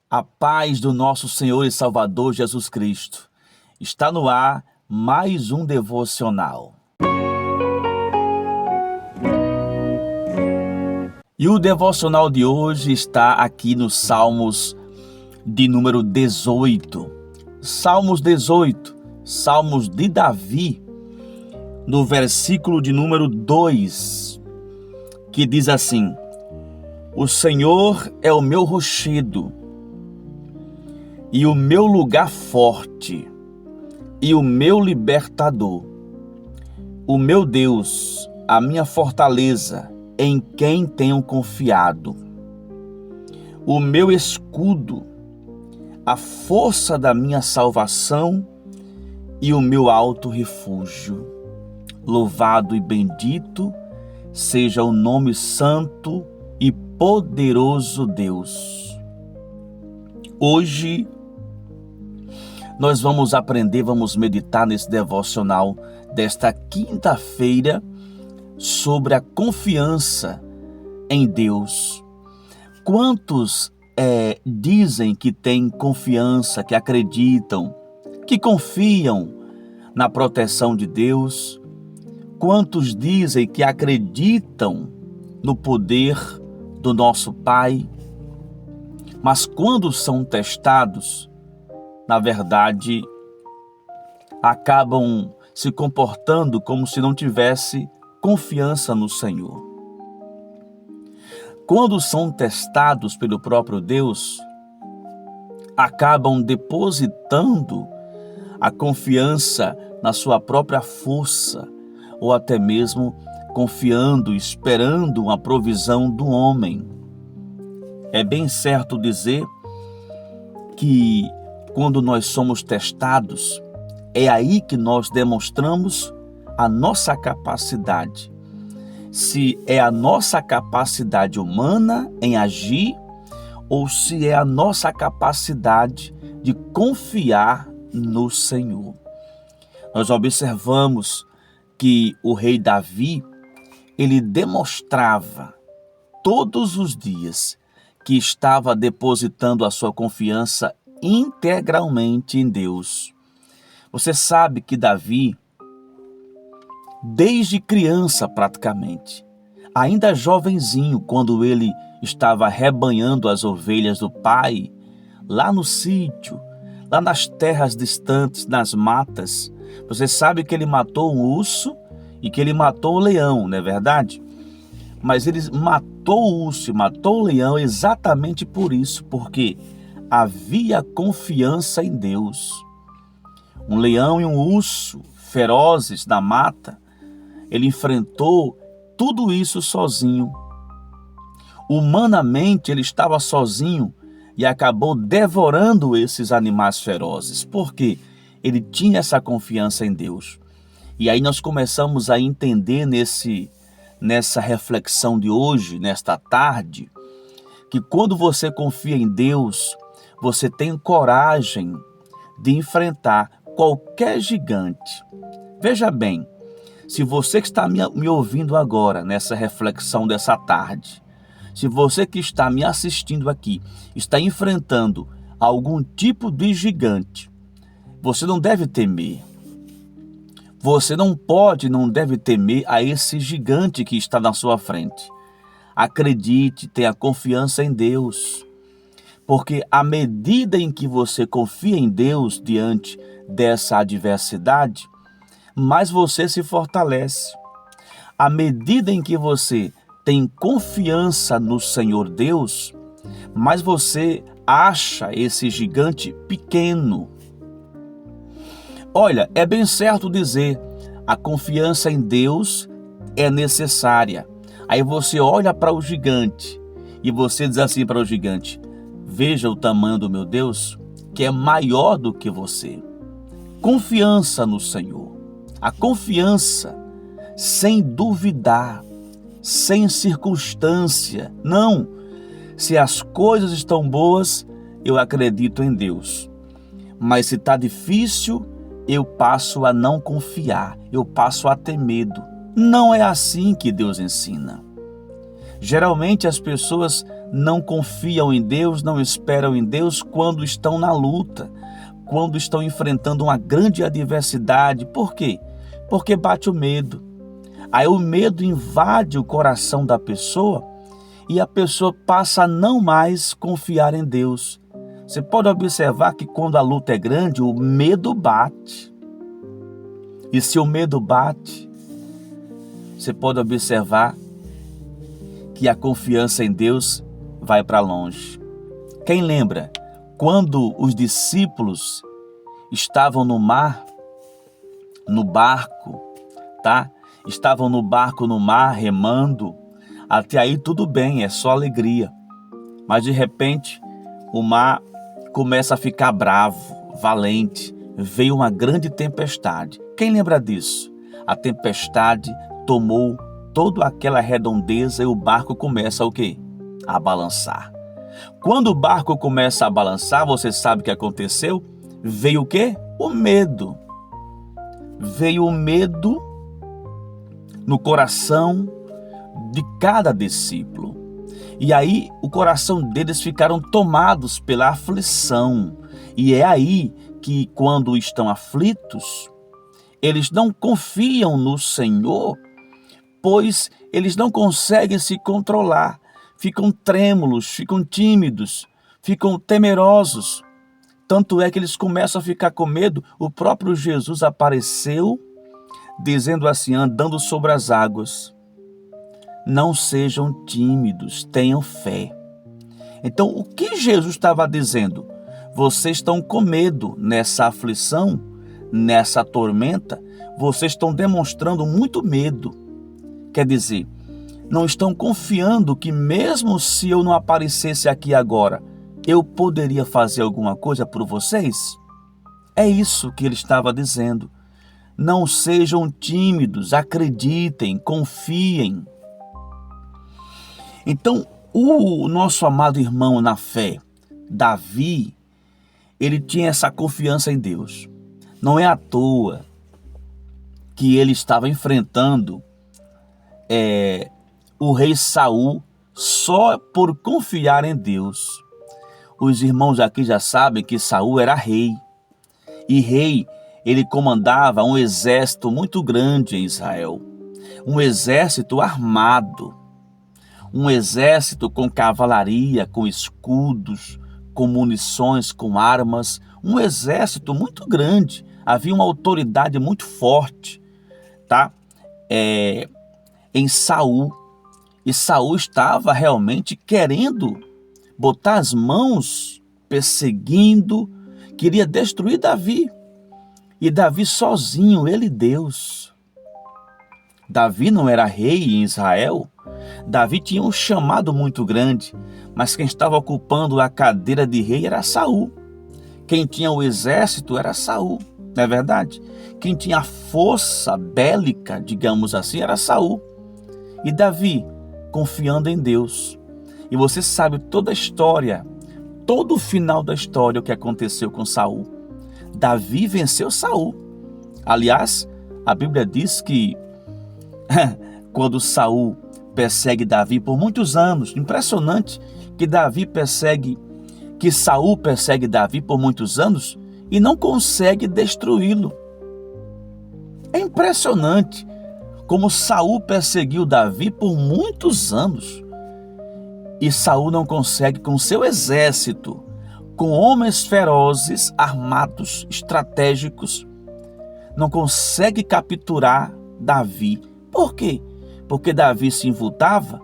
A paz do nosso Senhor e Salvador Jesus Cristo. Está no ar mais um devocional. E o devocional de hoje está aqui nos Salmos de número 18. Salmos 18, Salmos de Davi, no versículo de número 2, que diz assim: O Senhor é o meu rochedo e o meu lugar forte, e o meu libertador, o meu Deus, a minha fortaleza, em quem tenho confiado, o meu escudo, a força da minha salvação e o meu alto refúgio. Louvado e bendito seja o nome santo e poderoso Deus. Hoje nós vamos aprender, vamos meditar nesse devocional desta quinta-feira sobre a confiança em Deus. Quantos dizem que têm confiança, que acreditam, que confiam na proteção de Deus? Quantos dizem que acreditam no poder do nosso Pai? Mas quando são testados, na verdade, acabam se comportando como se não tivesse confiança no Senhor. Quando são testados pelo próprio Deus, acabam depositando a confiança na sua própria força, ou até mesmo confiando, esperando uma provisão do homem. É bem certo dizer que quando nós somos testados, é aí que nós demonstramos a nossa capacidade. Se é a nossa capacidade humana em agir, ou se é a nossa capacidade de confiar no Senhor. Nós observamos que o rei Davi, ele demonstrava todos os dias que estava depositando a sua confiança integralmente em Deus. Você sabe que Davi, desde criança praticamente, ainda jovenzinho, quando ele estava rebanhando as ovelhas do pai, lá no sítio, lá nas terras distantes, nas matas, você sabe que ele matou um urso e que ele matou um leão, não é verdade? Mas ele matou o urso e matou o leão exatamente por isso, porque havia confiança em Deus. Um leão e um urso ferozes na mata, ele enfrentou tudo isso sozinho. Humanamente ele estava sozinho e acabou devorando esses animais ferozes. Por quê? Ele tinha essa confiança em Deus. E aí nós começamos a entender nessa reflexão de hoje, nesta tarde, que quando você confia em Deus, você tem coragem de enfrentar qualquer gigante. Veja bem, se você que está me ouvindo agora, nessa reflexão dessa tarde, se você que está me assistindo aqui, está enfrentando algum tipo de gigante, você não deve temer. Você não deve temer a esse gigante que está na sua frente. Acredite, tenha confiança em Deus. Porque à medida em que você confia em Deus diante dessa adversidade, mais você se fortalece. À medida em que você tem confiança no Senhor Deus, mais você acha esse gigante pequeno. Olha, é bem certo dizer, a confiança em Deus é necessária. Aí você olha para o gigante e você diz assim para o gigante: veja o tamanho do meu Deus, que é maior do que você. Confiança no Senhor. A confiança sem duvidar, sem circunstância. Não, se as coisas estão boas, eu acredito em Deus. Mas se está difícil, eu passo a não confiar, eu passo a ter medo. Não é assim que Deus ensina. Geralmente as pessoas não confiam em Deus, não esperam em Deus quando estão na luta, quando estão enfrentando uma grande adversidade. Por quê? Porque bate o medo. Aí o medo invade o coração da pessoa e a pessoa passa a não mais confiar em Deus. Você pode observar que quando a luta é grande, o medo bate. E se o medo bate, você pode observar que a confiança em Deus vai para longe. Quem lembra quando os discípulos estavam no mar, no barco, tá? Estavam no barco no mar, remando. Até aí tudo bem, é só alegria. Mas de repente o mar começa a ficar bravo, valente. Veio uma grande tempestade. Quem lembra disso? A tempestade tomou toda aquela redondeza e o barco começa o quê? A balançar. Quando o barco começa a balançar, você sabe o que aconteceu? Veio o quê? O medo. Veio o medo no coração de cada discípulo. E aí o coração deles ficaram tomados pela aflição. E é aí que quando estão aflitos, eles não confiam no Senhor, pois eles não conseguem se controlar. Ficam trêmulos, ficam tímidos, ficam temerosos. Tanto é que eles começam a ficar com medo. O próprio Jesus apareceu dizendo assim, andando sobre as águas: não sejam tímidos, tenham fé. Então, o que Jesus estava dizendo? Vocês estão com medo nessa aflição, nessa tormenta, vocês estão demonstrando muito medo. Quer dizer, não estão confiando que mesmo se eu não aparecesse aqui agora, eu poderia fazer alguma coisa por vocês? É isso que ele estava dizendo. Não sejam tímidos, acreditem, confiem. Então, o nosso amado irmão na fé, Davi, ele tinha essa confiança em Deus. Não é à toa que ele estava enfrentando o rei Saul só por confiar em Deus. Os irmãos aqui já sabem que Saul era rei. E rei, ele comandava um exército muito grande em Israel. Um exército armado. Um exército com cavalaria, com escudos, com munições, com armas. Um exército muito grande. Havia uma autoridade muito forte, tá? Em Saul. E Saul estava realmente querendo botar as mãos, perseguindo, queria destruir Davi. E Davi sozinho, ele e Deus. Davi não era rei em Israel. Davi tinha um chamado muito grande, mas quem estava ocupando a cadeira de rei era Saul. Quem tinha o exército era Saul, não é verdade? Quem tinha a força bélica, digamos assim, era Saul. E Davi, confiando em Deus. E você sabe toda a história, todo o final da história, o que aconteceu com Saul. Davi venceu Saul. Aliás, a Bíblia diz que quando Saul persegue Davi por muitos anos, impressionante que Saul persegue Davi por muitos anos e não consegue destruí-lo. É impressionante como Saul perseguiu Davi por muitos anos. E Saul não consegue, com seu exército, com homens ferozes, armados, estratégicos, não consegue capturar Davi. Por quê? Porque Davi se invultava?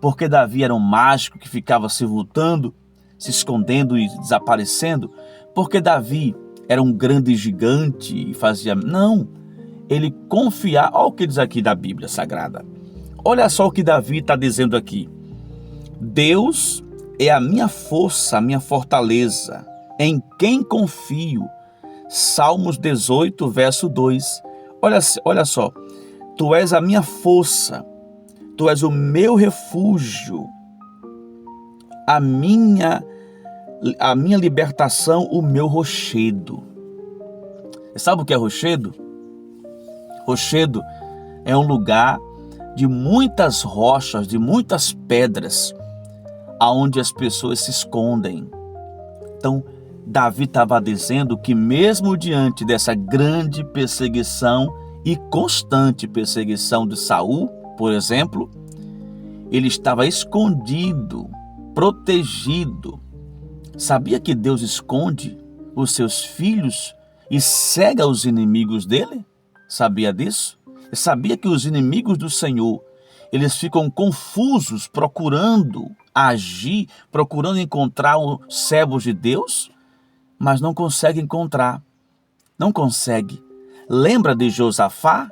Porque Davi era um mágico que ficava se vultando, se escondendo e desaparecendo? Porque Davi era um grande gigante e fazia... Não, ele confiava... Olha o que diz aqui da Bíblia Sagrada. Olha só o que Davi está dizendo aqui. Deus é a minha força, a minha fortaleza, em quem confio. Salmos 18, verso 2. Olha só. Tu és a minha força, tu és o meu refúgio, a minha libertação, o meu rochedo. Sabe o que é rochedo? Rochedo é um lugar de muitas rochas, de muitas pedras, aonde as pessoas se escondem. Então, Davi estava dizendo que mesmo diante dessa grande perseguição e constante perseguição de Saul, por exemplo, ele estava escondido, protegido. Sabia que Deus esconde os seus filhos e cega os inimigos dele? Sabia disso? Sabia que os inimigos do Senhor, eles ficam confusos, procurando agir, procurando encontrar os servos de Deus, mas não conseguem encontrar. Não consegue. Lembra de Josafá?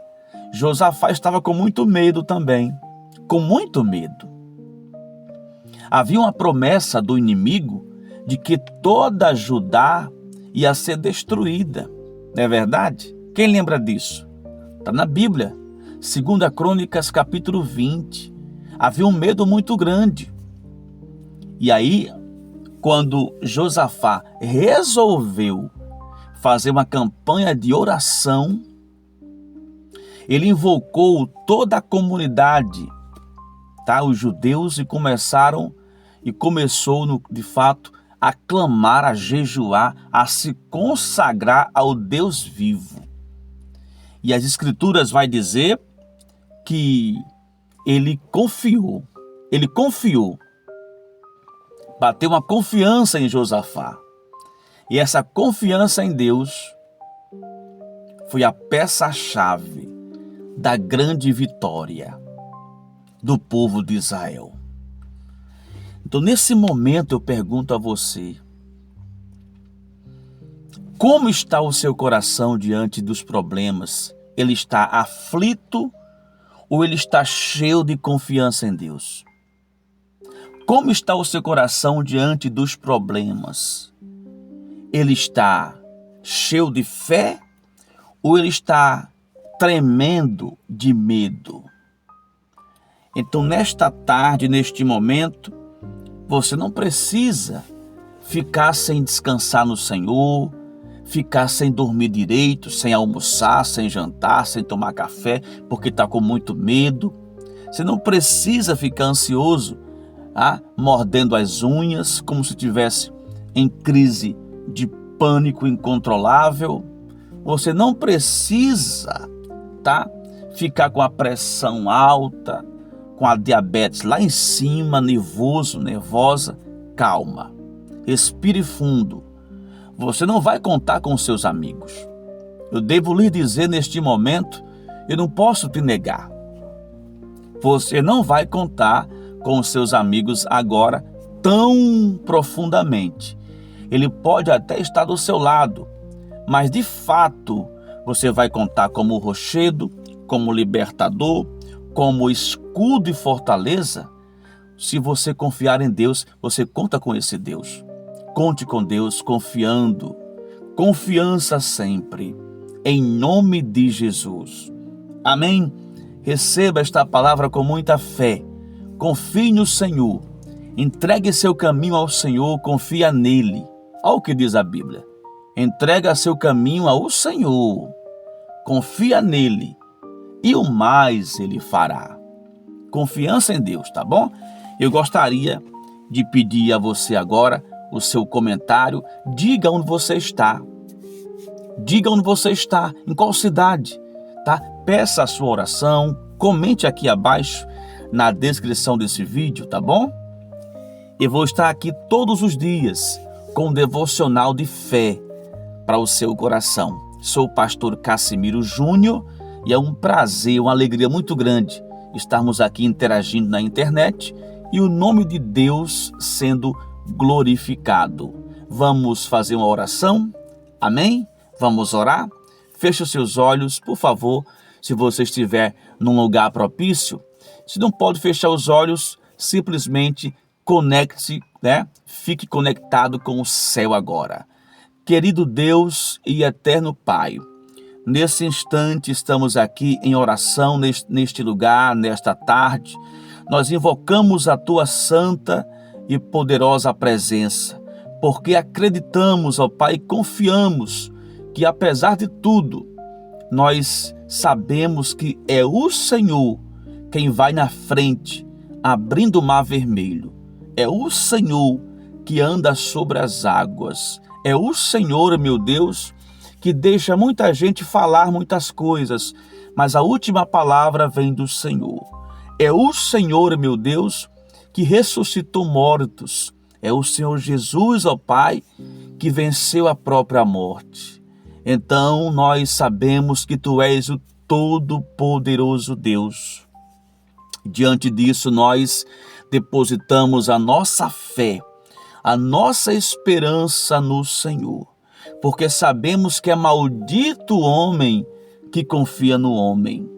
Josafá estava com muito medo também. Com muito medo. Havia uma promessa do inimigo de que toda Judá ia ser destruída. Não é verdade? Quem lembra disso? Está na Bíblia. 2 Crônicas, capítulo 20. Havia um medo muito grande. E aí, quando Josafá resolveu fazer uma campanha de oração, ele invocou toda a comunidade, os judeus, e começou, de fato, a clamar, a jejuar, a se consagrar ao Deus vivo. E as Escrituras vai dizer que ele confiou, bateu uma confiança em Josafá. E essa confiança em Deus foi a peça-chave da grande vitória do povo de Israel. Então, nesse momento, eu pergunto a você: como está o seu coração diante dos problemas? Ele está aflito ou ele está cheio de confiança em Deus? Como está o seu coração diante dos problemas? Ele está cheio de fé ou ele está tremendo de medo? Então, nesta tarde, neste momento, você não precisa ficar sem descansar no Senhor, ficar sem dormir direito, sem almoçar, sem jantar, sem tomar café, porque está com muito medo. Você não precisa ficar ansioso, mordendo as unhas, como se estivesse em crise de pânico incontrolável. Você não precisa, ficar com a pressão alta, com a diabetes lá em cima, nervoso, nervosa. Calma, respire fundo. Você não vai contar com seus amigos. Eu devo lhe dizer neste momento, eu não posso te negar. Você não vai contar com os seus amigos agora tão profundamente. Ele pode até estar do seu lado, mas de fato você vai contar como rochedo, como libertador, como escudo e fortaleza. Se você confiar em Deus, você conta com esse Deus. Conte com Deus confiando. Confiança sempre. Em nome de Jesus. Amém? Receba esta palavra com muita fé. Confie no Senhor. Entregue seu caminho ao Senhor, confia nele. Olha o que diz a Bíblia. Entrega seu caminho ao Senhor. Confia nele. E o mais ele fará. Confiança em Deus, tá bom? Eu gostaria de pedir a você agora o seu comentário. Diga onde você está. Diga onde você está, em qual cidade, Peça a sua oração, comente aqui abaixo na descrição desse vídeo, tá bom? Eu vou estar aqui todos os dias com um devocional de fé para o seu coração. Sou o pastor Cassimiro Júnior e é um prazer, uma alegria muito grande estarmos aqui interagindo na internet e o nome de Deus sendo glorificado. Vamos fazer uma oração? Amém? Vamos orar? Feche os seus olhos, por favor, se você estiver num lugar propício. Se não pode fechar os olhos, simplesmente conecte-se, Fique conectado com o céu agora. Querido Deus e eterno Pai, nesse instante estamos aqui em oração, neste lugar, nesta tarde. Nós invocamos a Tua santa e poderosa presença, porque acreditamos, ó Pai, e confiamos que apesar de tudo, nós sabemos que é o Senhor quem vai na frente, abrindo o mar vermelho. É o Senhor que anda sobre as águas. É o Senhor, meu Deus, que deixa muita gente falar muitas coisas, mas a última palavra vem do Senhor. É o Senhor, meu Deus, que ressuscitou mortos. É o Senhor Jesus, ó Pai, que venceu a própria morte. Então nós sabemos que Tu és o Todo-Poderoso Deus. Diante disso, nós depositamos a nossa fé, a nossa esperança no Senhor, porque sabemos que é maldito o homem que confia no homem,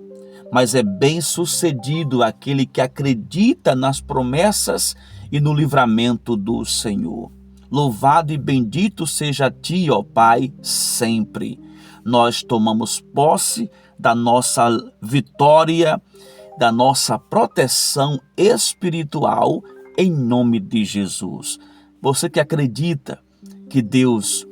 mas é bem-sucedido aquele que acredita nas promessas e no livramento do Senhor. Louvado e bendito seja Ti, ó Pai, sempre. Nós tomamos posse da nossa vitória, da nossa proteção espiritual, em nome de Jesus. Você que acredita que Deus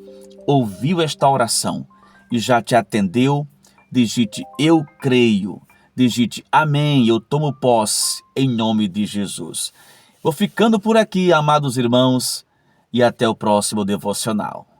ouviu esta oração e já te atendeu, digite eu creio, digite amém, eu tomo posse, em nome de Jesus. Vou ficando por aqui, amados irmãos, e até o próximo devocional.